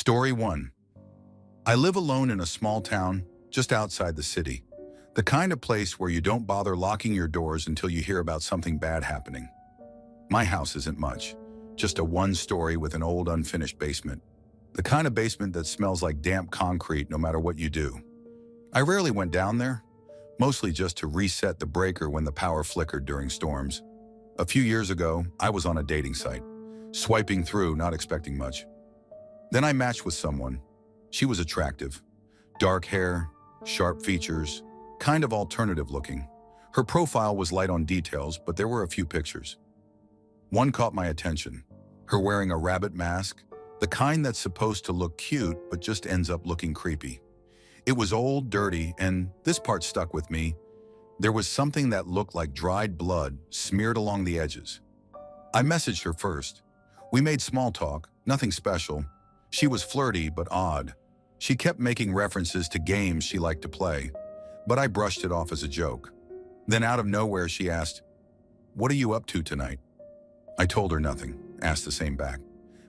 Story 1. I live alone in a small town just outside the city. The kind of place where you don't bother locking your doors until you hear about something bad happening. My house isn't much, just a one-story with an old unfinished basement. The kind of basement that smells like damp concrete no matter what you do. I rarely went down there, mostly just to reset the breaker when the power flickered during storms. A few years ago, I was on a dating site, swiping through, not expecting much. Then I matched with someone. She was attractive. Dark hair, sharp features, kind of alternative looking. Her profile was light on details, but there were a few pictures. One caught my attention. Her wearing a rabbit mask, the kind that's supposed to look cute but just ends up looking creepy. It was old, dirty, and this part stuck with me. There was something that looked like dried blood smeared along the edges. I messaged her first. We made small talk, nothing special. She was flirty but odd. She kept making references to games she liked to play, but I brushed it off as a joke. Then out of nowhere she asked, "What are you up to tonight?" I told her nothing, asked the same back.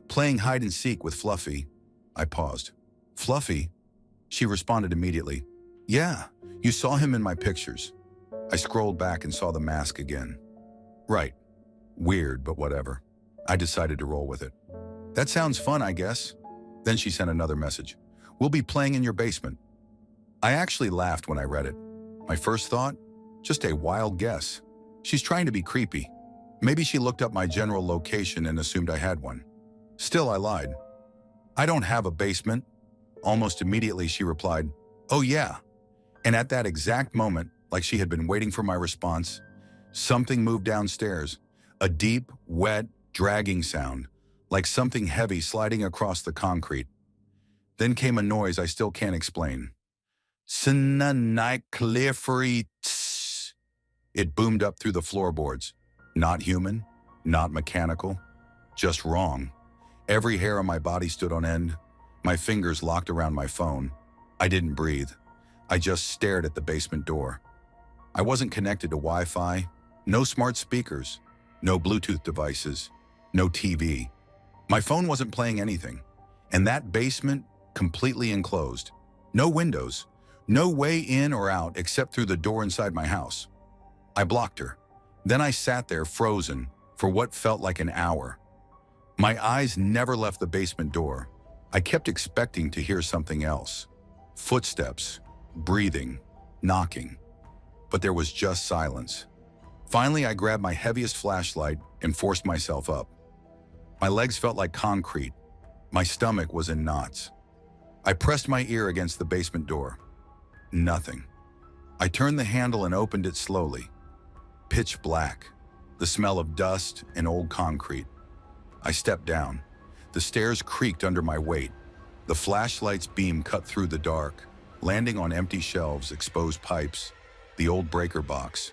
"Playing hide and seek with Fluffy." I paused. "Fluffy?" She responded immediately. "Yeah, you saw him in my pictures." I scrolled back and saw the mask again. Right. Weird, but whatever. I decided to roll with it. "That sounds fun, I guess." Then she sent another message. "We'll be playing in your basement." I actually laughed when I read it. My first thought? Just a wild guess. She's trying to be creepy. Maybe she looked up my general location and assumed I had one. Still, I lied. "I don't have a basement." Almost immediately she replied, "Oh yeah." And at that exact moment, like she had been waiting for my response, something moved downstairs. A deep, wet, dragging sound, like something heavy sliding across the concrete. Then came a noise I still can't explain. It boomed up through the floorboards. Not human, not mechanical, just wrong. Every hair on my body stood on end. My fingers locked around my phone. I didn't breathe. I just stared at the basement door. I wasn't connected to Wi-Fi, no smart speakers, no Bluetooth devices, no TV. My phone wasn't playing anything. And that basement, completely enclosed. No windows, no way in or out except through the door inside my house. I blocked her. Then I sat there frozen for what felt like an hour. My eyes never left the basement door. I kept expecting to hear something else. Footsteps, breathing, knocking. But there was just silence. Finally, I grabbed my heaviest flashlight and forced myself up. My legs felt like concrete. My stomach was in knots. I pressed my ear against the basement door. Nothing. I turned the handle and opened it slowly. Pitch black, the smell of dust and old concrete. I stepped down. The stairs creaked under my weight. The flashlight's beam cut through the dark, landing on empty shelves, exposed pipes, the old breaker box.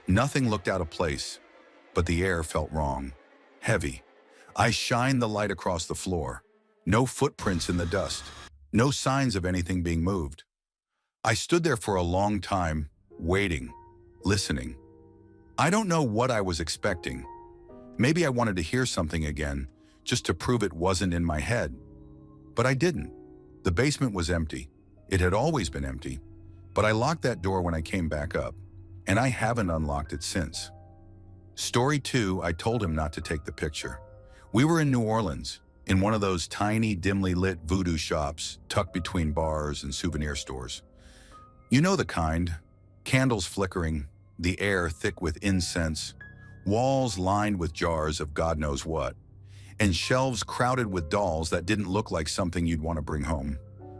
Nothing looked out of place, but the air felt wrong, heavy. I shined the light across the floor. No footprints in the dust, no signs of anything being moved. I stood there for a long time, waiting, listening. I don't know what I was expecting. Maybe I wanted to hear something again, just to prove it wasn't in my head. But I didn't. The basement was empty. It had always been empty. But I locked that door when I came back up, and I haven't unlocked it since. Story 2, I told him not to take the picture. We were in New Orleans, in one of those tiny, dimly lit voodoo shops tucked between bars and souvenir stores. You know the kind, candles flickering, the air thick with incense, walls lined with jars of God knows what, and shelves crowded with dolls that didn't look like something you'd want to bring home.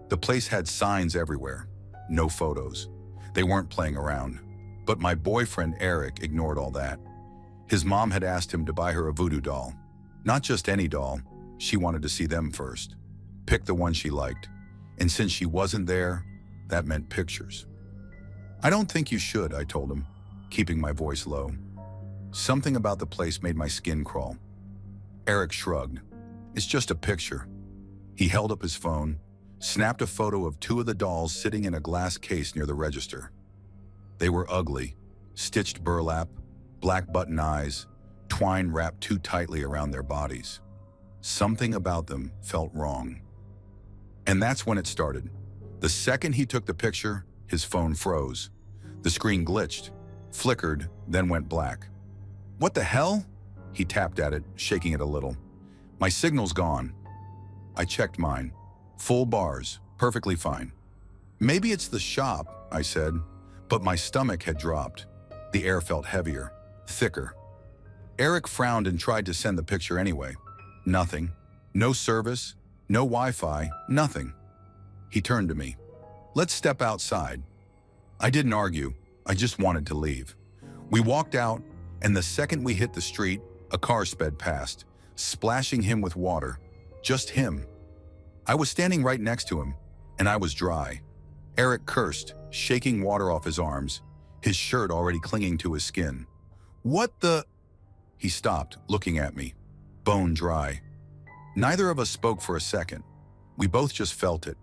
The place had signs everywhere, no photos. They weren't playing around. But my boyfriend, Eric, ignored all that. His mom had asked him to buy her a voodoo doll. Not just any doll, she wanted to see them first. Pick the one she liked. And since she wasn't there, that meant pictures. "I don't think you should," I told him, keeping my voice low. Something about the place made my skin crawl. Eric shrugged. "It's just a picture." He held up his phone, snapped a photo of 2 of the dolls sitting in a glass case near the register. They were ugly, stitched burlap, black button eyes, twine wrapped too tightly around their bodies. Something about them felt wrong. And that's when it started. The second he took the picture, his phone froze. The screen glitched, flickered, then went black. What the hell? He tapped at it, shaking it a little. My signal's gone. I checked mine. Full bars, perfectly fine. Maybe it's the shop, I said, but my stomach had dropped. The air felt heavier, thicker. Eric frowned and tried to send the picture anyway. Nothing. No service, no Wi-Fi, nothing. He turned to me. Let's step outside. I didn't argue. I just wanted to leave. We walked out, and the second we hit the street, a car sped past, splashing him with water. Just him. I was standing right next to him, and I was dry. Eric cursed, shaking water off his arms, his shirt already clinging to his skin. What the? He stopped, looking at me, bone dry. Neither of us spoke for a second. We both just felt it,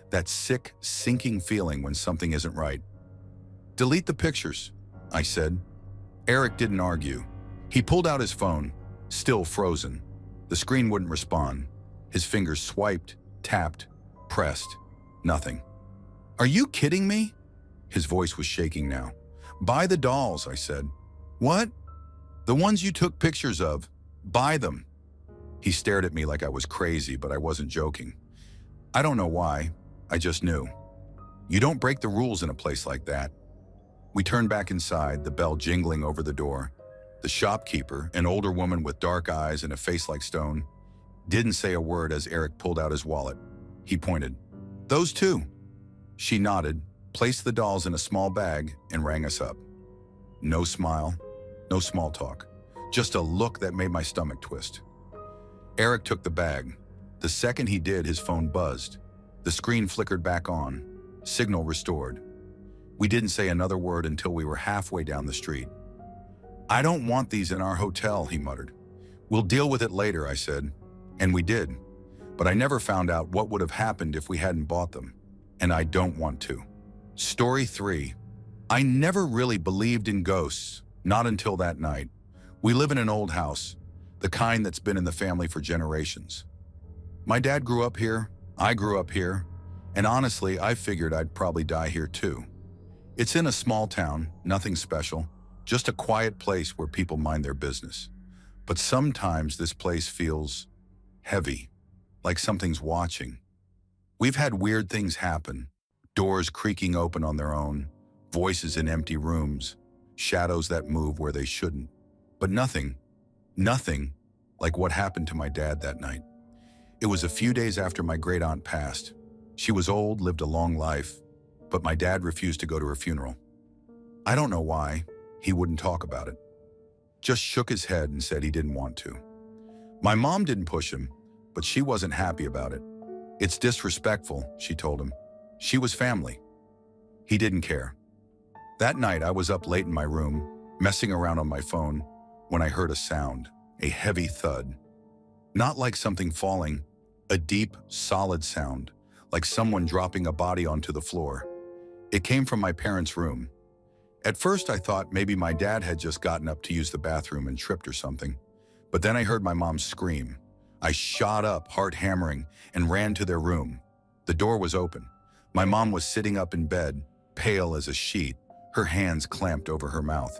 that sick, sinking feeling when something isn't right. Delete the pictures, I said. Eric didn't argue. He pulled out his phone, still frozen. The screen wouldn't respond. His fingers swiped, tapped, pressed. Nothing. Are you kidding me? His voice was shaking now. Buy the dolls, I said. What? The ones you took pictures of. Buy them. He stared at me like I was crazy, but I wasn't joking. I don't know why. I just knew. You don't break the rules in a place like that. We turned back inside, the bell jingling over the door. The shopkeeper, an older woman with dark eyes and a face like stone, didn't say a word as Eric pulled out his wallet. He pointed. Those two. She nodded, placed the dolls in a small bag, and rang us up. No smile, no small talk, just a look that made my stomach twist. Eric took the bag. The second he did, his phone buzzed. The screen flickered back on, signal restored. We didn't say another word until we were halfway down the street. I don't want these in our hotel, he muttered. We'll deal with it later, I said. And we did. But I never found out what would have happened if we hadn't bought them. And I don't want to. Story 3. I never really believed in ghosts, not until that night. We live in an old house, the kind that's been in the family for generations. My dad grew up here, I grew up here, and honestly, I figured I'd probably die here too. It's in a small town, nothing special, just a quiet place where people mind their business. But sometimes this place feels heavy, like something's watching. We've had weird things happen, doors creaking open on their own, voices in empty rooms, shadows that move where they shouldn't. But nothing like what happened to my dad that night. It was a few days after my great-aunt passed. She was old, lived a long life, but my dad refused to go to her funeral. I don't know why. He wouldn't talk about it. Just shook his head and said he didn't want to. My mom didn't push him, but she wasn't happy about it. It's disrespectful, she told him. She was family. He didn't care. That night, I was up late in my room, messing around on my phone, when I heard a sound, a heavy thud. Not like something falling, a deep, solid sound, like someone dropping a body onto the floor. It came from my parents' room. At first, I thought maybe my dad had just gotten up to use the bathroom and tripped or something. But then I heard my mom scream. I shot up, heart hammering, and ran to their room. The door was open. My mom was sitting up in bed, pale as a sheet, her hands clamped over her mouth.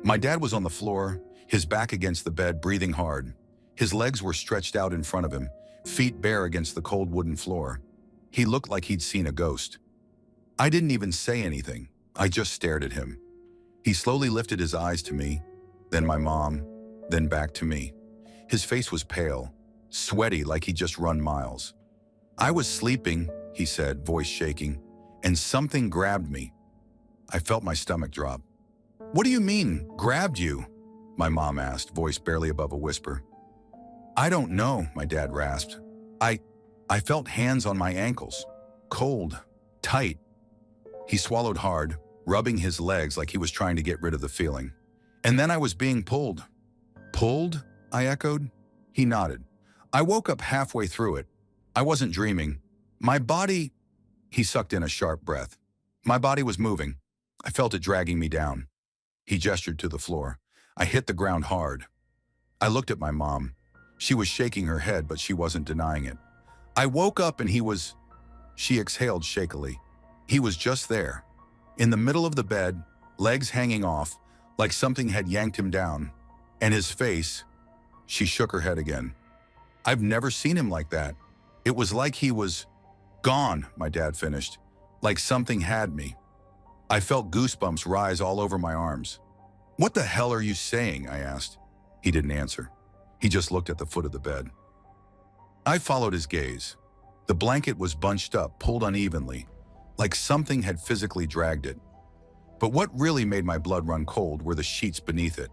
My dad was on the floor, his back against the bed, breathing hard. His legs were stretched out in front of him, feet bare against the cold wooden floor. He looked like he'd seen a ghost. I didn't even say anything. I just stared at him. He slowly lifted his eyes to me, then my mom, then back to me. His face was pale, sweaty like he'd just run miles. I was sleeping, he said, voice shaking, and something grabbed me. I felt my stomach drop. What do you mean, grabbed you? My mom asked, voice barely above a whisper. I don't know, my dad rasped. I felt hands on my ankles, cold, tight. He swallowed hard, rubbing his legs like he was trying to get rid of the feeling. And then I was being pulled. Pulled? I echoed. He nodded. I woke up halfway through it. I wasn't dreaming. My body... He sucked in a sharp breath. My body was moving. I felt it dragging me down. He gestured to the floor. I hit the ground hard. I looked at my mom. She was shaking her head, but she wasn't denying it. I woke up and he was She exhaled shakily. He was just there, in the middle of the bed, legs hanging off, like something had yanked him down. And his face, she shook her head again. I've never seen him like that. It was like he was gone, my dad finished, like something had me. I felt goosebumps rise all over my arms. What the hell are you saying? I asked. He didn't answer. He just looked at the foot of the bed. I followed his gaze. The blanket was bunched up, pulled unevenly, like something had physically dragged it. But what really made my blood run cold were the sheets beneath it.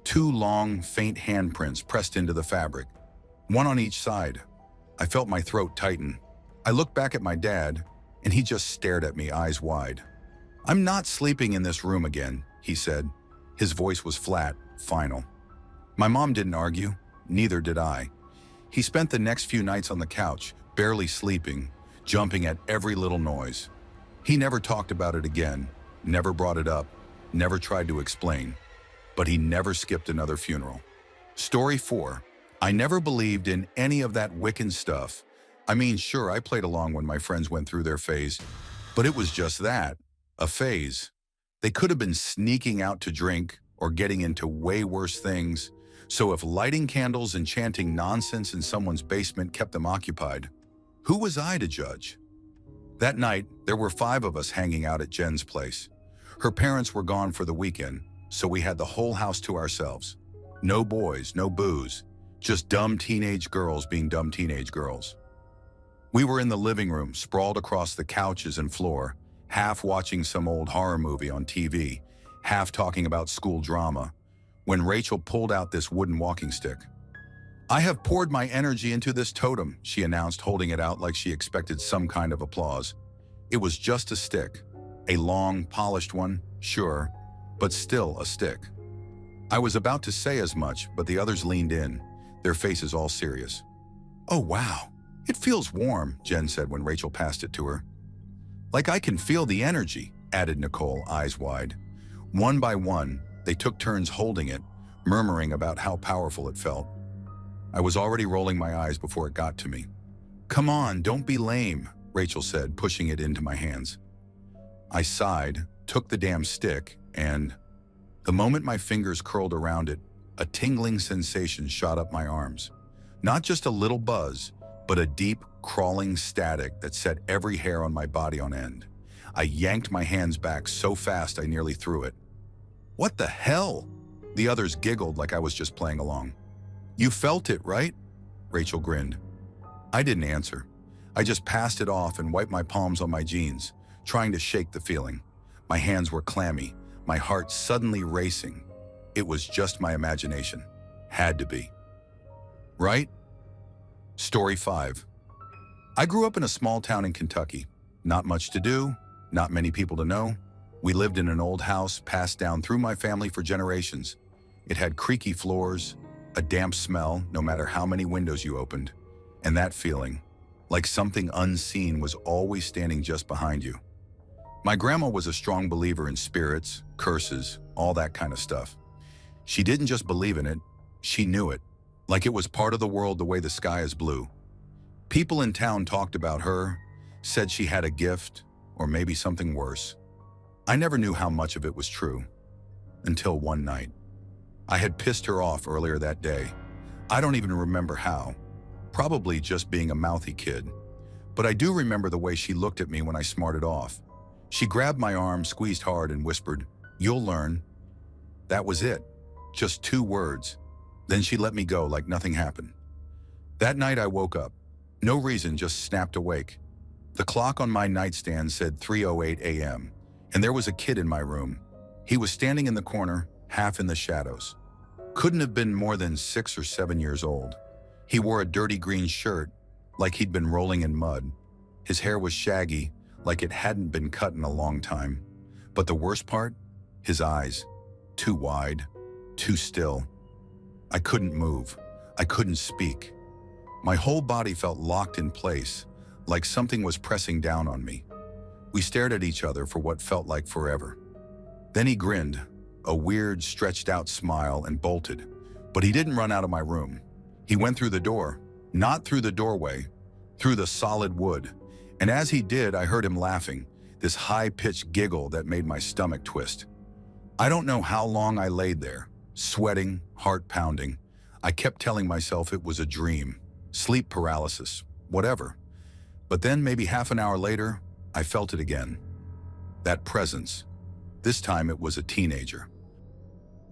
2 long, faint handprints pressed into the fabric, one on each side. I felt my throat tighten. I looked back at my dad, and he just stared at me, eyes wide. I'm not sleeping in this room again, he said. His voice was flat, final. My mom didn't argue, neither did I. He spent the next few nights on the couch, barely sleeping, jumping at every little noise. He never talked about it again, never brought it up, never tried to explain, but he never skipped another funeral. Story 4. I never believed in any of that Wiccan stuff. I mean, sure, I played along when my friends went through their phase, but it was just that, a phase. They could have been sneaking out to drink or getting into way worse things, so if lighting candles and chanting nonsense in someone's basement kept them occupied, who was I to judge? That night, there were 5 of us hanging out at Jen's place. Her parents were gone for the weekend, so we had the whole house to ourselves. No boys, no booze, just dumb teenage girls being dumb teenage girls. We were in the living room, sprawled across the couches and floor, half watching some old horror movie on TV, half talking about school drama, when Rachel pulled out this wooden walking stick. I have poured my energy into this totem, she announced, holding it out like she expected some kind of applause. It was just a stick. A long, polished one, sure, but still a stick. I was about to say as much, but the others leaned in, their faces all serious. Oh, wow. It feels warm, Jen said when Rachel passed it to her. Like I can feel the energy, added Nicole, eyes wide. One by one, they took turns holding it, murmuring about how powerful it felt. I was already rolling my eyes before it got to me. Come on, don't be lame, Rachel said, pushing it into my hands. I sighed, took the damn stick, and the moment my fingers curled around it, a tingling sensation shot up my arms. Not just a little buzz, but a deep, crawling static that set every hair on my body on end. I yanked my hands back so fast I nearly threw it. What the hell? The others giggled like I was just playing along. You felt it, right? Rachel grinned. I didn't answer. I just passed it off and wiped my palms on my jeans, trying to shake the feeling. My hands were clammy, my heart suddenly racing. It was just my imagination. Had to be. Right? Story 5. I grew up in a small town in Kentucky. Not much to do, not many people to know. We lived in an old house passed down through my family for generations. It had creaky floors, a damp smell no matter how many windows you opened, and that feeling, like something unseen was always standing just behind you. My grandma was a strong believer in spirits, curses, all that kind of stuff. She didn't just believe in it, she knew it, like it was part of the world the way the sky is blue. People in town talked about her, said she had a gift, or maybe something worse. I never knew how much of it was true, until one night. I had pissed her off earlier that day. I don't even remember how, probably just being a mouthy kid. But I do remember the way she looked at me when I smarted off. She grabbed my arm, squeezed hard, and whispered, "You'll learn." That was it, just 2 words. Then she let me go like nothing happened. That night I woke up. No reason, just snapped awake. The clock on my nightstand said 3:08 a.m., and there was a kid in my room. He was standing in the corner, half in the shadows. Couldn't have been more than 6 or 7 years old. He wore a dirty green shirt, like he'd been rolling in mud. His hair was shaggy, like it hadn't been cut in a long time. But the worst part? His eyes. Too wide, too still. I couldn't move. I couldn't speak. My whole body felt locked in place, like something was pressing down on me. We stared at each other for what felt like forever. Then he grinned, a weird, stretched-out smile, and bolted. But he didn't run out of my room. He went through the door, not through the doorway, through the solid wood, And as he did, I heard him laughing, this high-pitched giggle that made my stomach twist. I don't know how long I laid there, sweating, heart pounding. I kept telling myself it was a dream, sleep paralysis, whatever. But then maybe half an hour later, I felt it again. That presence. This time it was a teenager.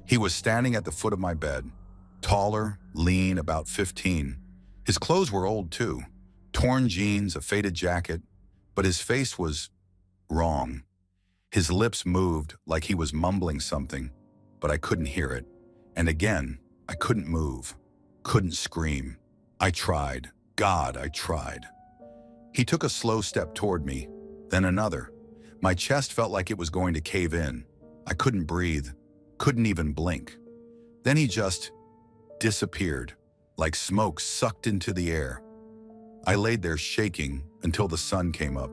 He was standing at the foot of my bed, taller, lean, about 15. His clothes were old too, torn jeans, a faded jacket, but his face was wrong. His lips moved like he was mumbling something, but I couldn't hear it. And again, I couldn't move, couldn't scream. I tried. God, I tried. He took a slow step toward me, then another. My chest felt like it was going to cave in. I couldn't breathe, couldn't even blink. Then he just disappeared, like smoke sucked into the air. I laid there shaking until the sun came up.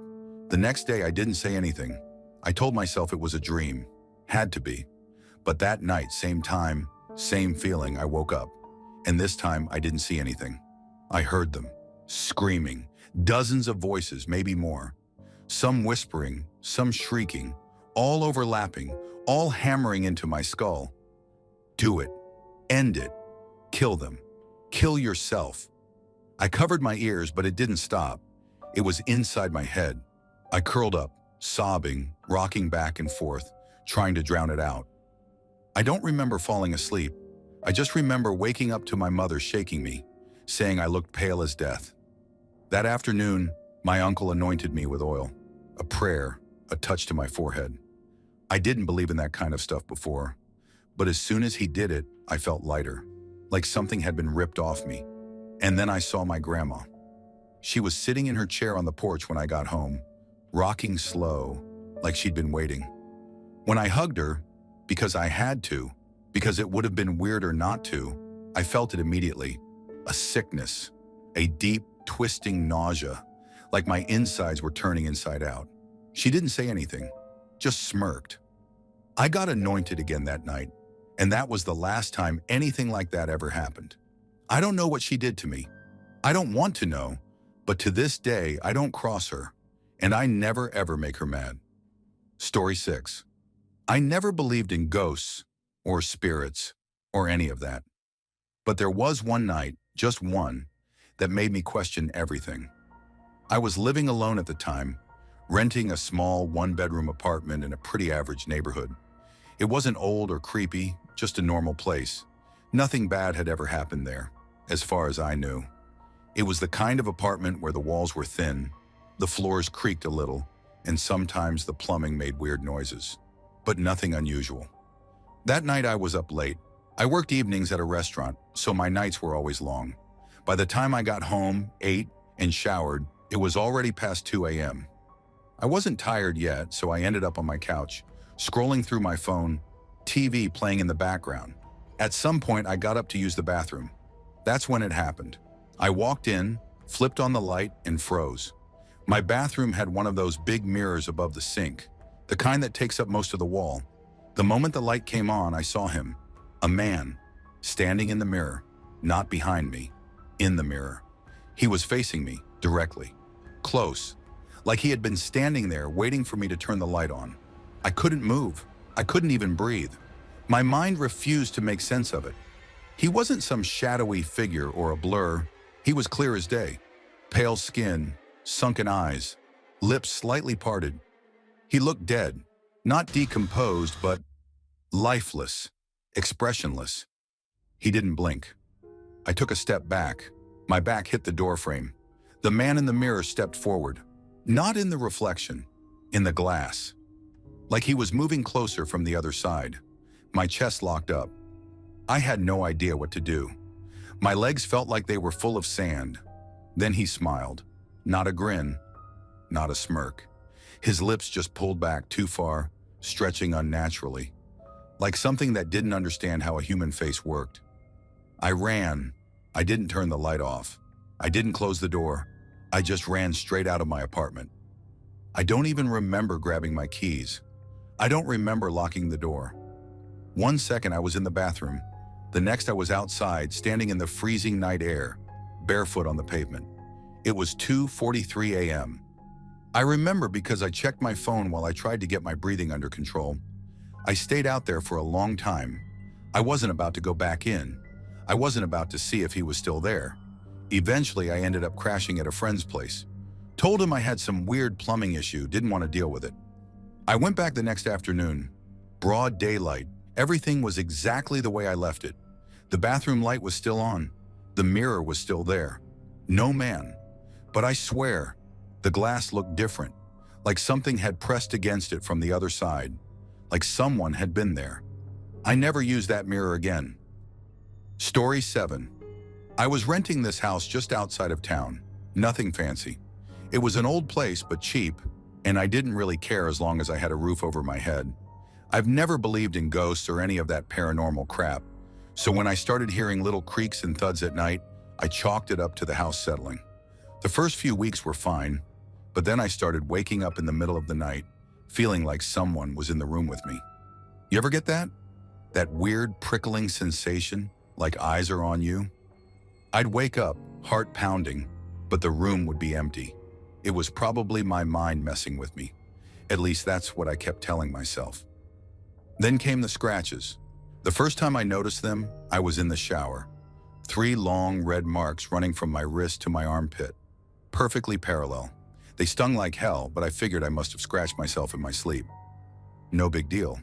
The next day I didn't say anything. I told myself it was a dream. Had to be. But that night, same time, same feeling, I woke up. And this time I didn't see anything. I heard them, screaming, dozens of voices, maybe more. Some whispering, some shrieking, all overlapping, all hammering into my skull. Do it. End it. Kill them. Kill yourself. I covered my ears, but it didn't stop. It was inside my head. I curled up, sobbing, rocking back and forth, trying to drown it out. I don't remember falling asleep. I just remember waking up to my mother shaking me, saying I looked pale as death. That afternoon, my uncle anointed me with oil, a prayer, a touch to my forehead. I didn't believe in that kind of stuff before, but as soon as he did it, I felt lighter, like something had been ripped off me. And then I saw my grandma. She was sitting in her chair on the porch when I got home, rocking slow, like she'd been waiting. When I hugged her, because I had to, because it would have been weirder not to, I felt it immediately. A sickness, a deep, twisting nausea, like my insides were turning inside out. She didn't say anything, just smirked. I got anointed again that night, and that was the last time anything like that ever happened. I don't know what she did to me. I don't want to know, but to this day, I don't cross her, and I never ever make her mad. Story 6. I never believed in ghosts or spirits or any of that. But there was one night, just one, that made me question everything. I was living alone at the time, renting a small one-bedroom apartment in a pretty average neighborhood. It wasn't old or creepy, just a normal place. Nothing bad had ever happened there, as far as I knew. It was the kind of apartment where the walls were thin, the floors creaked a little, and sometimes the plumbing made weird noises, but nothing unusual. That night I was up late. I worked evenings at a restaurant, so my nights were always long. By the time I got home, ate, and showered, it was already past 2 a.m. I wasn't tired yet, so I ended up on my couch, scrolling through my phone, TV playing in the background. At some point, I got up to use the bathroom. That's when it happened. I walked in, flipped on the light, and froze. My bathroom had one of those big mirrors above the sink, the kind that takes up most of the wall. The moment the light came on, I saw him, a man, standing in the mirror, not behind me, in the mirror. He was facing me, directly, close, like he had been standing there waiting for me to turn the light on. I couldn't move. I couldn't even breathe. My mind refused to make sense of it. He wasn't some shadowy figure or a blur. He was clear as day. Pale skin, sunken eyes, lips slightly parted. He looked dead, not decomposed, but lifeless, expressionless. He didn't blink. I took a step back. My back hit the doorframe. The man in the mirror stepped forward, not in the reflection, in the glass, like he was moving closer from the other side. My chest locked up. I had no idea what to do. My legs felt like they were full of sand. Then he smiled. Not a grin, not a smirk. His lips just pulled back too far, stretching unnaturally, like something that didn't understand how a human face worked. I ran. I didn't turn the light off. I didn't close the door. I just ran straight out of my apartment. I don't even remember grabbing my keys. I don't remember locking the door. 1 second I was in the bathroom. The next I was outside, standing in the freezing night air, barefoot on the pavement. It was 2:43 a.m. I remember because I checked my phone while I tried to get my breathing under control. I stayed out there for a long time. I wasn't about to go back in. I wasn't about to see if he was still there. Eventually, I ended up crashing at a friend's place. Told him I had some weird plumbing issue, didn't want to deal with it. I went back the next afternoon. Broad daylight. Everything was exactly the way I left it. The bathroom light was still on. The mirror was still there. No man. But I swear, the glass looked different, like something had pressed against it from the other side, like someone had been there. I never used that mirror again. Story 7. I was renting this house just outside of town. Nothing fancy. It was an old place, but cheap, and I didn't really care as long as I had a roof over my head. I've never believed in ghosts or any of that paranormal crap, so when I started hearing little creaks and thuds at night, I chalked it up to the house settling. The first few weeks were fine, but then I started waking up in the middle of the night, feeling like someone was in the room with me. You ever get that? That weird prickling sensation, like eyes are on you? I'd wake up, heart pounding, but the room would be empty. It was probably my mind messing with me. At least that's what I kept telling myself. Then came the scratches. The first time I noticed them, I was in the shower. 3 long red marks running from my wrist to my armpit, perfectly parallel. They stung like hell, but I figured I must have scratched myself in my sleep. No big deal.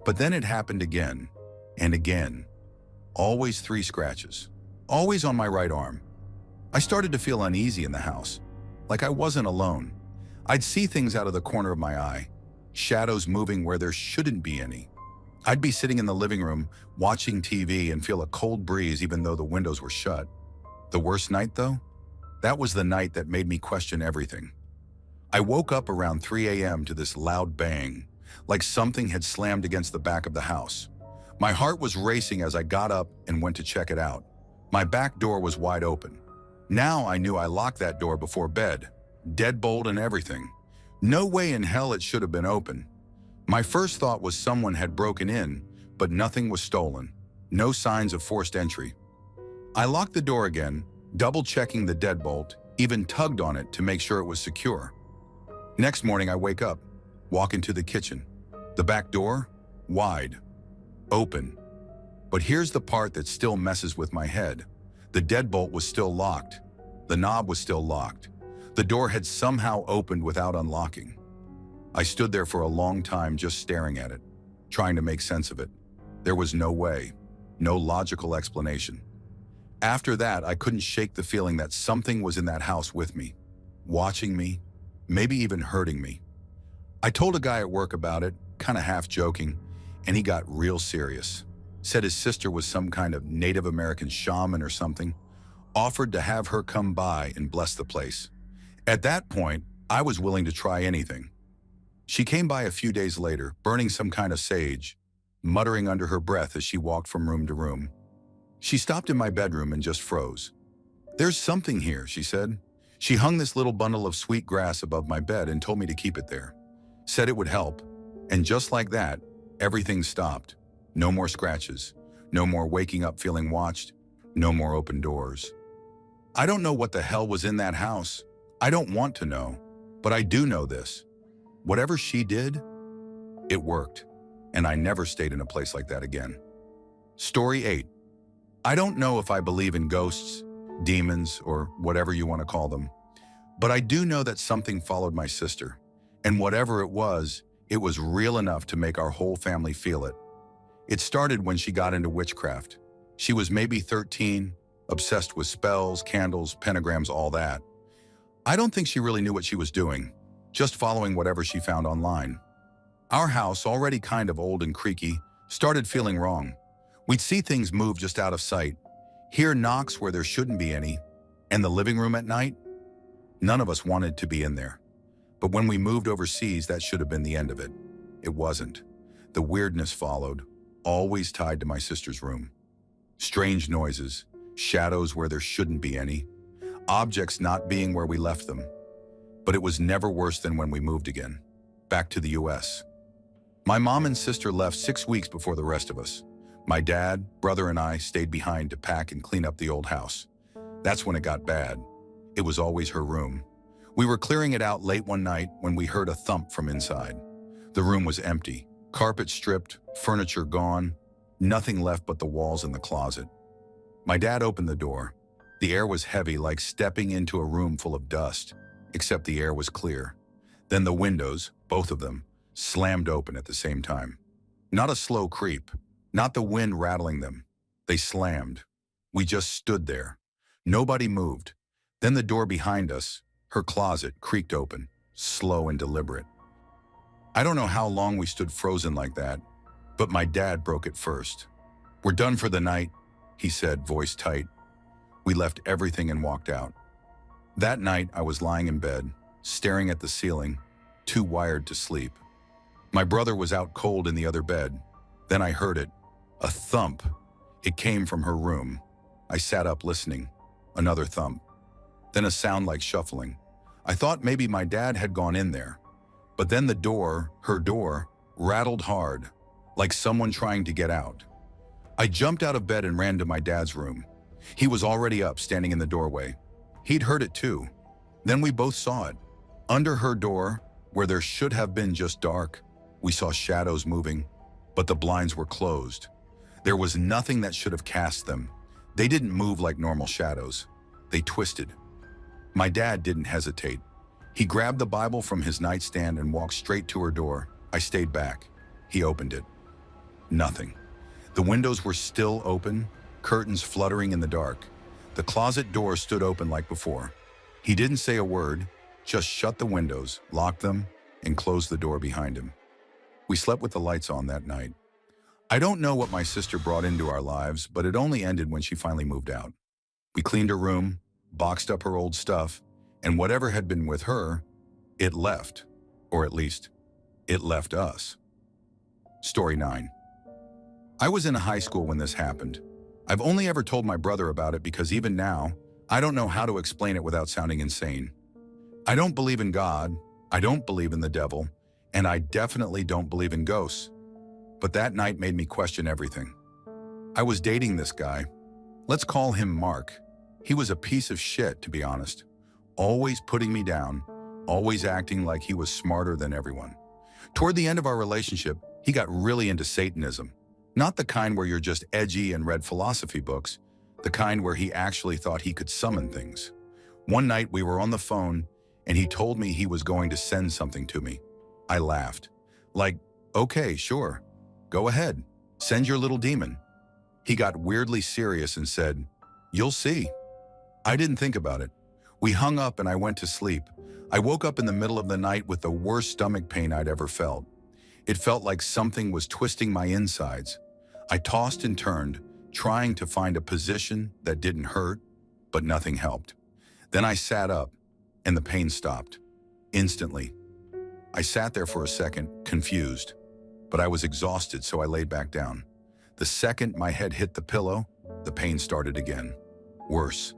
But then it happened again and again. Always 3 scratches, always on my right arm. I started to feel uneasy in the house, like I wasn't alone. I'd see things out of the corner of my eye, shadows moving where there shouldn't be any. I'd be sitting in the living room watching TV and feel a cold breeze even though the windows were shut. The worst night, though? That was the night that made me question everything. I woke up around 3 a.m. to this loud bang, like something had slammed against the back of the house. My heart was racing as I got up and went to check it out. My back door was wide open. Now I knew I locked that door before bed, deadbolt and everything. No way in hell it should have been open. My first thought was someone had broken in, but nothing was stolen. No signs of forced entry. I locked the door again, double-checking the deadbolt, even tugged on it to make sure it was secure. Next morning I wake up, walk into the kitchen. The back door, wide, open. But here's the part that still messes with my head. The deadbolt was still locked. The knob was still locked. The door had somehow opened without unlocking. I stood there for a long time just staring at it, trying to make sense of it. There was no way, no logical explanation. After that, I couldn't shake the feeling that something was in that house with me, watching me, maybe even hurting me. I told a guy at work about it, kind of half joking, and he got real serious. Said his sister was some kind of Native American shaman or something, offered to have her come by and bless the place. At that point, I was willing to try anything. She came by a few days later, burning some kind of sage, muttering under her breath as she walked from room to room. She stopped in my bedroom and just froze. "There's something here," she said. She hung this little bundle of sweet grass above my bed and told me to keep it there. Said it would help. And just like that, everything stopped. No more scratches. No more waking up feeling watched. No more open doors. I don't know what the hell was in that house. I don't want to know. But I do know this. Whatever she did, it worked. And I never stayed in a place like that again. Story 8. I don't know if I believe in ghosts, demons, or whatever you want to call them. But I do know that something followed my sister. And whatever it was real enough to make our whole family feel it. It started when she got into witchcraft. She was maybe 13, obsessed with spells, candles, pentagrams, all that. I don't think she really knew what she was doing, just following whatever she found online. Our house, already kind of old and creaky, started feeling wrong. We'd see things move just out of sight, hear knocks where there shouldn't be any, and the living room at night? None of us wanted to be in there. But when we moved overseas, that should have been the end of it. It wasn't. The weirdness followed, always tied to my sister's room. Strange noises, shadows where there shouldn't be any, objects not being where we left them. But it was never worse than when we moved again, back to the US. My mom and sister left 6 weeks before the rest of us. My dad, brother, and I stayed behind to pack and clean up the old house. That's when it got bad. It was always her room. We were clearing it out late one night when we heard a thump from inside. The room was empty, carpet stripped, furniture gone, nothing left but the walls and the closet. My dad opened the door. The air was heavy, like stepping into a room full of dust, except the air was clear. Then the windows, both of them, slammed open at the same time. Not a slow creep, not the wind rattling them. They slammed. We just stood there. Nobody moved. Then the door behind us, her closet, creaked open, slow and deliberate. I don't know how long we stood frozen like that, but my dad broke it first. "We're done for the night," he said, voice tight. We left everything and walked out. That night, I was lying in bed, staring at the ceiling, too wired to sleep. My brother was out cold in the other bed. Then I heard it, a thump. It came from her room. I sat up listening. Another thump. Then a sound like shuffling. I thought maybe my dad had gone in there. But then the door, her door, rattled hard, like someone trying to get out. I jumped out of bed and ran to my dad's room. He was already up, standing in the doorway. He'd heard it too. Then we both saw it. Under her door, where there should have been just dark, we saw shadows moving, but the blinds were closed. There was nothing that should have cast them. They didn't move like normal shadows. They twisted. My dad didn't hesitate. He grabbed the Bible from his nightstand and walked straight to her door. I stayed back. He opened it. Nothing. The windows were still open, curtains fluttering in the dark. The closet door stood open like before. He didn't say a word, just shut the windows, locked them, and closed the door behind him. We slept with the lights on that night. I don't know what my sister brought into our lives, but it only ended when she finally moved out. We cleaned her room, boxed up her old stuff, and whatever had been with her, it left. Or at least, it left us. Story 9. I was in high school when this happened. I've only ever told my brother about it because even now, I don't know how to explain it without sounding insane. I don't believe in God, I don't believe in the devil, and I definitely don't believe in ghosts. But that night made me question everything. I was dating this guy. Let's call him Mark. He was a piece of shit, to be honest. Always putting me down, always acting like he was smarter than everyone. Toward the end of our relationship, he got really into Satanism. Not the kind where you're just edgy and read philosophy books, the kind where he actually thought he could summon things. One night we were on the phone and he told me he was going to send something to me. I laughed. Like, okay, sure. Go ahead. Send your little demon. He got weirdly serious and said, "You'll see." I didn't think about it. We hung up and I went to sleep. I woke up in the middle of the night with the worst stomach pain I'd ever felt. It felt like something was twisting my insides. I tossed and turned, trying to find a position that didn't hurt, but nothing helped. Then I sat up, and the pain stopped. Instantly. I sat there for a second, confused, but I was exhausted, so I laid back down. The second my head hit the pillow, the pain started again. Worse.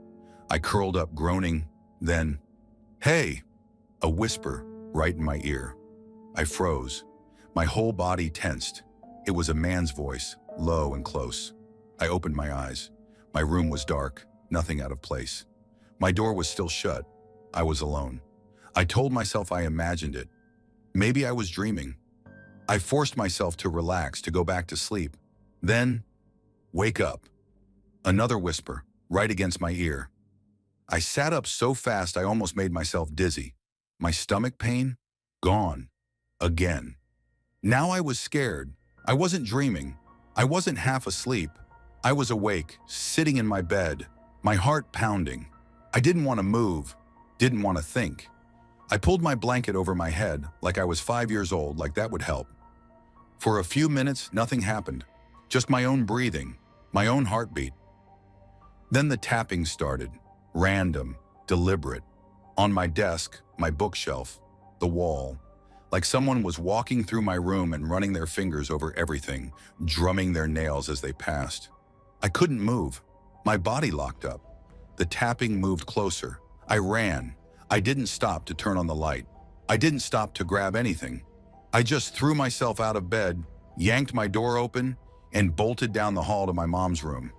I curled up, groaning, then, "Hey!" A whisper right in my ear. I froze. My whole body tensed. It was a man's voice, low and close. I opened my eyes. My room was dark, nothing out of place. My door was still shut. I was alone. I told myself I imagined it. Maybe I was dreaming. I forced myself to relax, to go back to sleep. Then, "Wake up." Another whisper, right against my ear. I sat up so fast I almost made myself dizzy. My stomach pain? Gone. Again. Now I was scared. I wasn't dreaming. I wasn't half asleep. I was awake, sitting in my bed, my heart pounding. I didn't want to move, didn't want to think. I pulled my blanket over my head like I was 5 years old, like that would help. For a few minutes, nothing happened. Just my own breathing, my own heartbeat. Then the tapping started, random, deliberate. On my desk, my bookshelf, the wall. Like someone was walking through my room and running their fingers over everything, drumming their nails as they passed. I couldn't move. My body locked up. The tapping moved closer. I ran. I didn't stop to turn on the light. I didn't stop to grab anything. I just threw myself out of bed, yanked my door open, and bolted down the hall to my mom's room.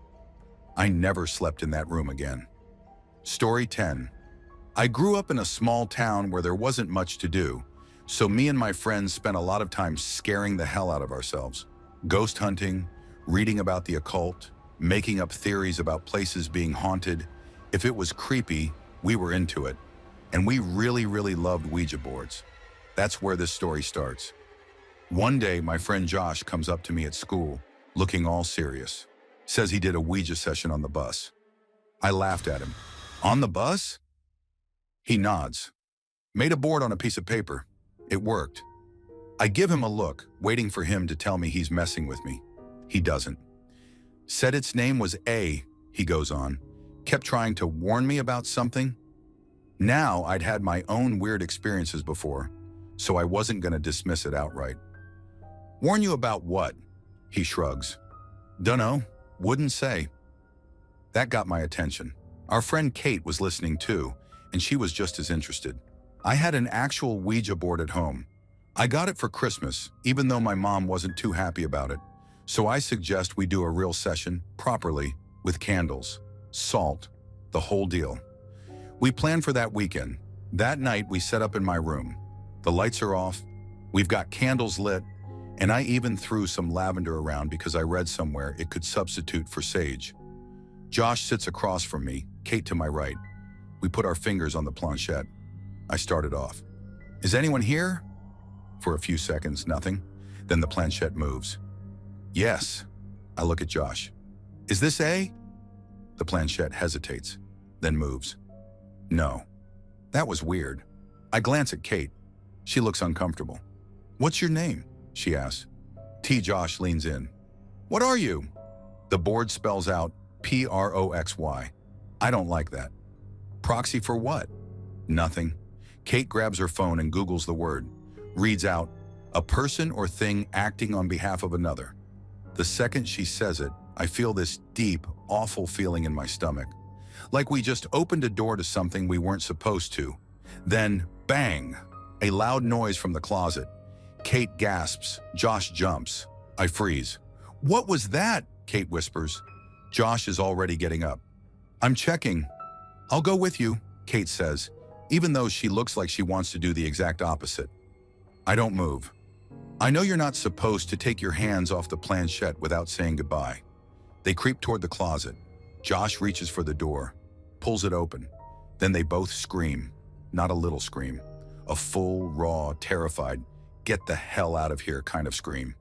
I never slept in that room again. Story 10. I grew up in a small town where there wasn't much to do, so me and my friends spent a lot of time scaring the hell out of ourselves. Ghost hunting, reading about the occult, making up theories about places being haunted. If it was creepy, we were into it. And we really loved Ouija boards. That's where this story starts. One day, my friend Josh comes up to me at school, looking all serious. Says he did a Ouija session on the bus. I laughed at him. On the bus? He nods. Made a board on a piece of paper. It worked. I give him a look, waiting for him to tell me he's messing with me. He doesn't. Said its name was A, he goes on. Kept trying to warn me about something. Now I'd had my own weird experiences before, so I wasn't going to dismiss it outright. Warn you about what? He shrugs. Dunno, wouldn't say. That got my attention. Our friend Kate was listening too, and she was just as interested. I had an actual Ouija board at home. I got it for Christmas, even though my mom wasn't too happy about it. So I suggest we do a real session, properly, with candles, salt, the whole deal. We planned for that weekend. That night we set up in my room. The lights are off, we've got candles lit, and I even threw some lavender around because I read somewhere it could substitute for sage. Josh sits across from me, Kate to my right. We put our fingers on the planchette. I started off. Is anyone here? For a few seconds, nothing. Then the planchette moves. Yes. I look at Josh. Is this A? The planchette hesitates, then moves. No. That was weird. I glance at Kate. She looks uncomfortable. What's your name? She asks. T. Josh leans in. What are you? The board spells out Proxy. I don't like that. Proxy for what? Nothing. Kate grabs her phone and Googles the word. Reads out, a person or thing acting on behalf of another. The second she says it, I feel this deep, awful feeling in my stomach. Like we just opened a door to something we weren't supposed to. Then, bang! A loud noise from the closet. Kate gasps. Josh jumps. I freeze. What was that? Kate whispers. Josh is already getting up. I'm checking. I'll go with you, Kate says, even though she looks like she wants to do the exact opposite. I don't move. I know you're not supposed to take your hands off the planchette without saying goodbye. They creep toward the closet. Josh reaches for the door, pulls it open. Then they both scream, not a little scream, a full, raw, terrified, get the hell out of here kind of scream.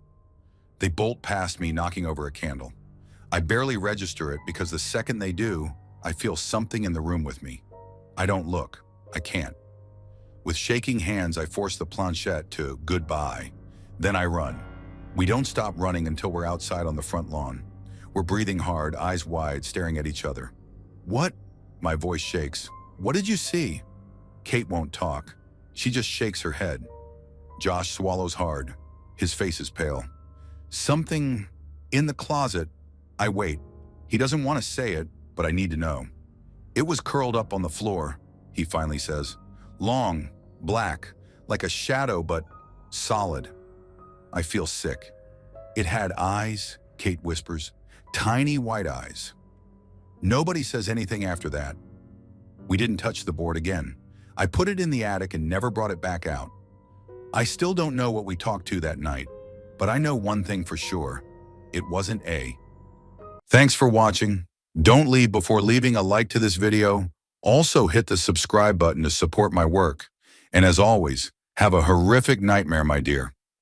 They bolt past me, knocking over a candle. I barely register it because the second they do, I feel something in the room with me. I don't look. I can't. With shaking hands, I force the planchette to goodbye. Then I run. We don't stop running until we're outside on the front lawn. We're breathing hard, eyes wide, staring at each other. What? My voice shakes. What did you see? Kate won't talk. She just shakes her head. Josh swallows hard. His face is pale. Something in the closet. I wait. He doesn't want to say it, but I need to know. It was curled up on the floor, he finally says. Long, black, like a shadow, but solid. I feel sick. It had eyes, Kate whispers. Tiny white eyes. Nobody says anything after that. We didn't touch the board again. I put it in the attic and never brought it back out. I still don't know what we talked to that night, but I know one thing for sure. It wasn't A. Thanks for watching. Don't leave before leaving a like to this video. Also hit the subscribe button to support my work. And as always, have a horrific nightmare, my dear.